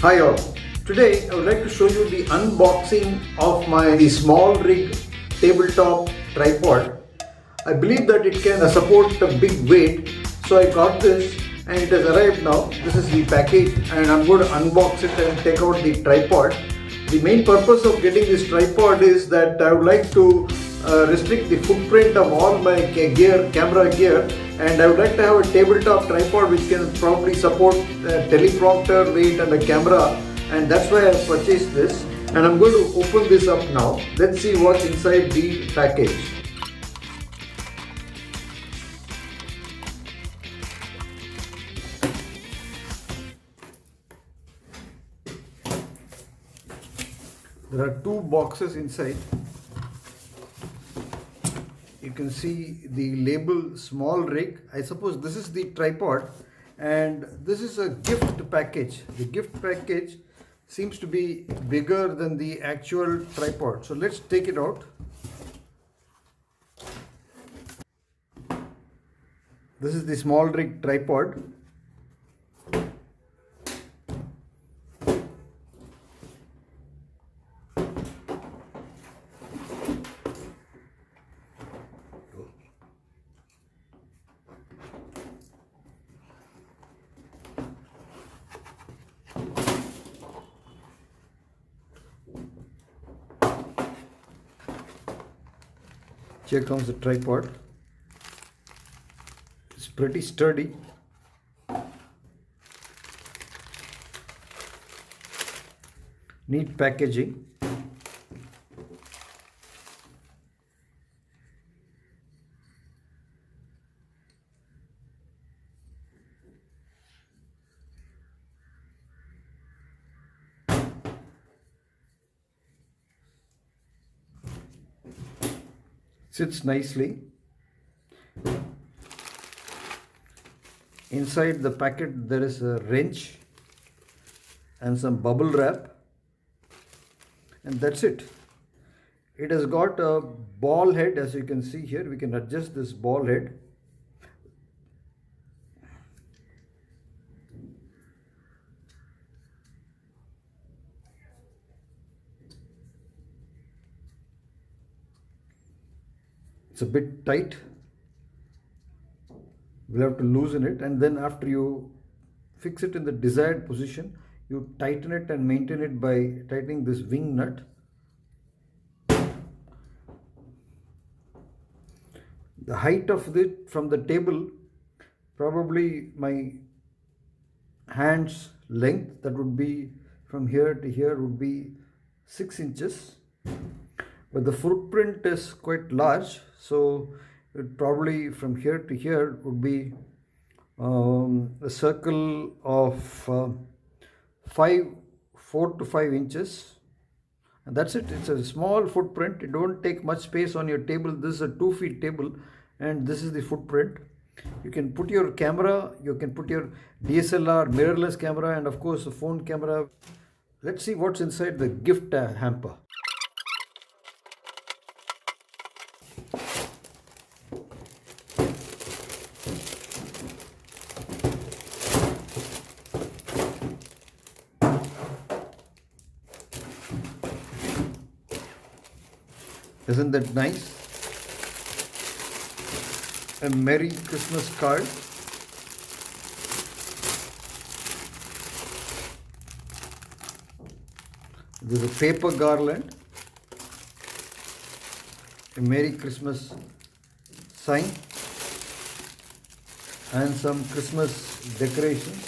Hi all. Today I would like to show you the unboxing of my small rig tabletop tripod. I believe that it can support a big weight, so I got this and it has arrived now. This is the package and I'm going to unbox it and take out the tripod. The main purpose of getting this tripod is that I would like to restrict the footprint of all my camera gear, and I would like to have a tabletop tripod which can probably support a teleprompter weight and a camera, and that's why I purchased this. And I'm going to open this up now. Let's see what's inside the package. There are two boxes inside. You can see the label small rig. I suppose this is the tripod, and this is a gift package. The gift package seems to be bigger than the actual tripod. So let's take it out. This is the small rig tripod. Here comes the tripod. It's pretty sturdy. Neat packaging. Sits nicely. Inside the packet there is a wrench and some bubble wrap, and that's it. It has got a ball head, as you can see here. We can adjust this ball head. It's a bit tight. We'll have to loosen it, and then after you fix it in the desired position, you tighten it and maintain it by tightening this wing nut. The height of it from the table, probably my hand's length, that would be from here to here, would be 6 inches. But the footprint is quite large, so it probably from here to here would be a circle of 4 to 5 inches, and that's it. It's a small footprint. It don't take much space on your table. This is a 2 feet table, and this is the footprint. You can put your camera, you can put your DSLR mirrorless camera, and of course a phone camera. Let's see what's inside the gift hamper. Isn't that nice? A Merry Christmas card. There's a paper garland. A Merry Christmas sign. And some Christmas decorations.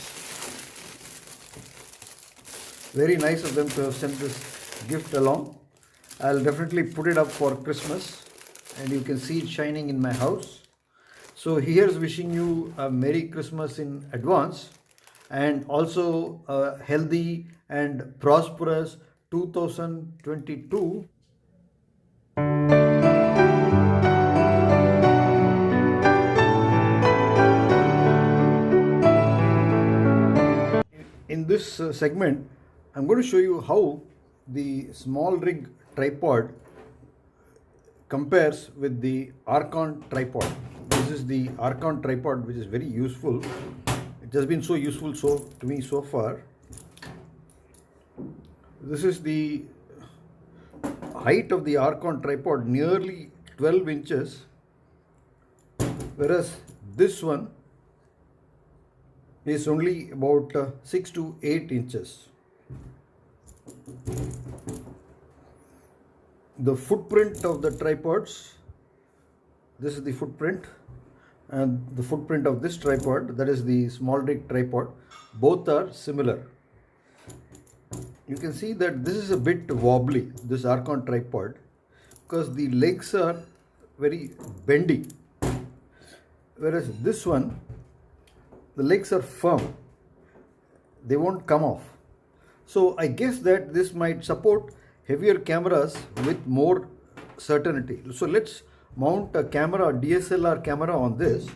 Very nice of them to have sent this gift along. I'll definitely put it up for Christmas, and you can see it shining in my house. So here's wishing you a Merry Christmas in advance, and also a healthy and prosperous 2022. In this segment, I'm going to show you how the small rig tripod compares with the Archon tripod. This is the Archon tripod, which is very useful. It has been so useful to me so far. This is the height of the Archon tripod, nearly 12 inches, whereas this one is only about 6 to 8 inches. The footprint of the tripods, this is the footprint, and the footprint of this tripod, that is the small rig tripod, both are similar. You can see that this is a bit wobbly, this Archon tripod, because the legs are very bendy, whereas this one, the legs are firm, they won't come off. So I guess that this might support heavier cameras with more certainty. So let's mount a camera, DSLR camera on this.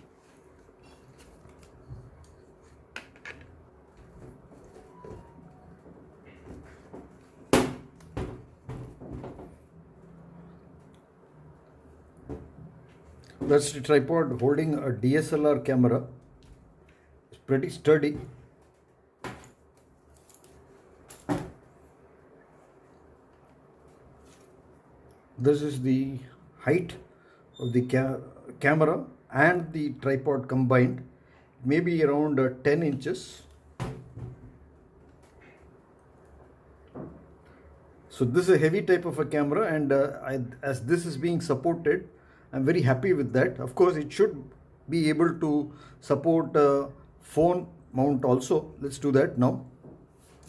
That's the tripod holding a DSLR camera. It's pretty sturdy. This is the height of the camera and the tripod combined, maybe around 10 inches. So this is a heavy type of a camera, and as this is being supported, I'm very happy with that. Of course, it should be able to support phone mount also. Let's do that now.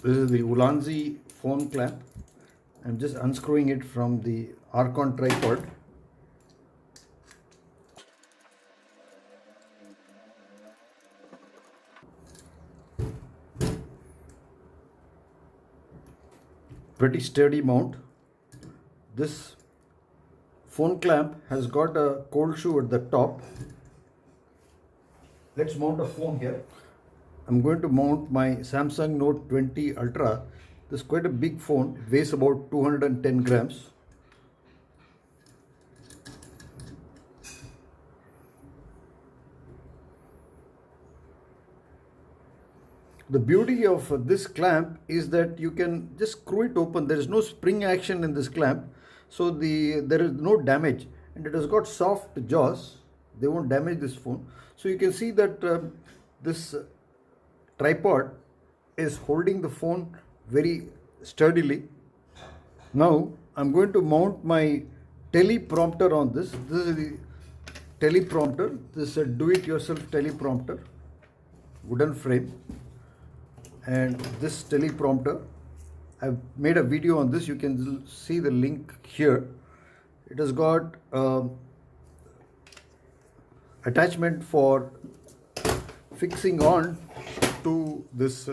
This is the Ulanzi phone clamp. I'm just unscrewing it from the Archon tripod. Pretty sturdy mount. This phone clamp has got a cold shoe at the top. Let's mount a phone here. I'm going to mount my Samsung Note 20 Ultra. This is quite a big phone. It weighs about 210 grams. The beauty of this clamp is that you can just screw it open. There is no spring action in this clamp, so there is no damage, and it has got soft jaws. They won't damage this phone. So you can see that this tripod is holding the phone very sturdily. Now I'm going to mount my teleprompter on this. This is the teleprompter. This is a do-it-yourself teleprompter, wooden frame. And this teleprompter, I've made a video on this. You can see the link here. It has got attachment for fixing on to this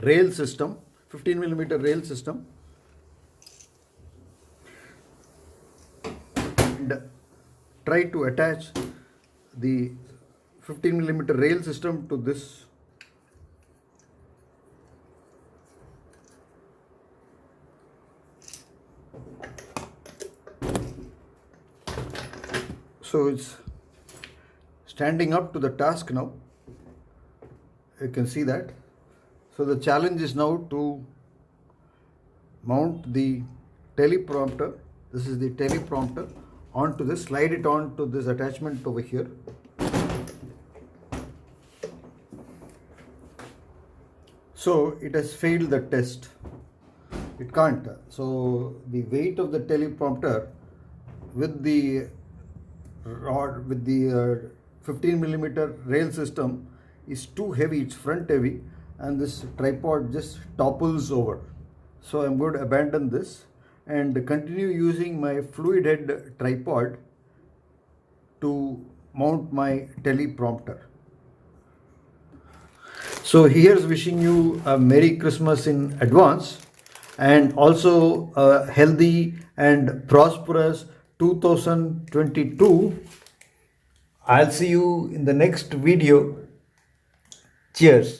rail system, 15mm rail system, and try to attach the 15mm rail system to this . So it's standing up to the task now. You can see that. So the challenge is now to mount the teleprompter. This is the teleprompter onto this, slide it onto this attachment over here. So it has failed the test. It can't. So the weight of the teleprompter with the rod, with the 15mm rail system is too heavy. It's front heavy, and this tripod just topples over. So I'm going to abandon this and continue using my fluid head tripod to mount my teleprompter. So here's wishing you a Merry Christmas in advance, and also a healthy and prosperous 2022. I'll see you in the next video. Cheers.